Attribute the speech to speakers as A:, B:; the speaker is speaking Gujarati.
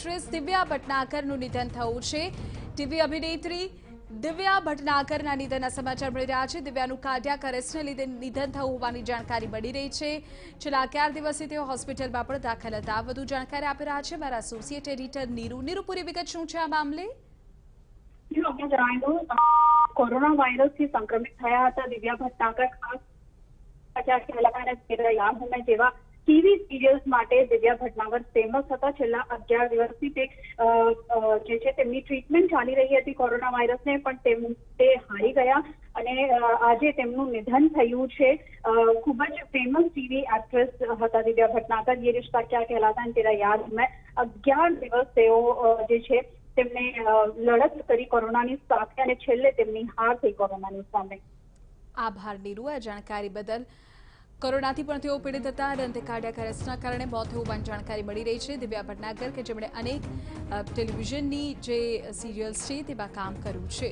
A: એક્ટ્રેસ દિવ્યા ભટનાગરનું નિધન થયું છે। ટીવી અભિનેત્રી દિવ્યા ભટનાગરના નિધનના સમાચાર મળી રહ્યા છે। દિવ્યાનું કાર્ડિયાક અરેસ્ટને લીધે નિધન થયું હોવાની જાણકારી મળી રહી છે। છેલ્લા 11 દિવસથી તેઓ હોસ્પિટલમાં પણ દાખલ હતા। વધુ જાણકારી આપી રહ્યા છે મારા એસોસિએટ એડિટર નીરુ। પૂરી વિગત શું છે આ મામલે?
B: કોરોના વાયરસથી સંક્રમિત થયા હતા દિવ્યા ભટનાગર। જેવા ટીવી સિરિયલ્સ માટે દિવ્યા ભટનાગર ફેમસ હતા। છેલ્લા 11 દિવસથી તે તેમની ટ્રીટમેન્ટ ચાલી રહી હતી કોરોના વાયરસને, પણ તે હારી ગયા અને આજે તેમનું નિધન થયું છે। ખૂબ જ ફેમસ ટીવી એક્ટ્રેસ હતા દિવ્યા ભટનાગર। ये रिश्ता क्या कहलाता है तेरा याद मैं 11 દિવસ તેઓ જે છે તેમને લડત કરી કોરોનાની સાથે અને છેલ્લે તેમની હાર થઈ કોરોનાની સામે।
A: આભાર નીરુ આ જાણકારી બદલ। કોરોનાથી પણ તેઓ પીડિત હતા અને અંતે કાર્ડિયાક અરેસ્ટના કારણે મોત હોવાની જાણકારી મળી રહી છે। દિવ્યા ભટનાગર કે જેમણે અનેક ટેલિવિઝનની જે સિરિયલ્સ છે તેમાં કામ કર્યું છે।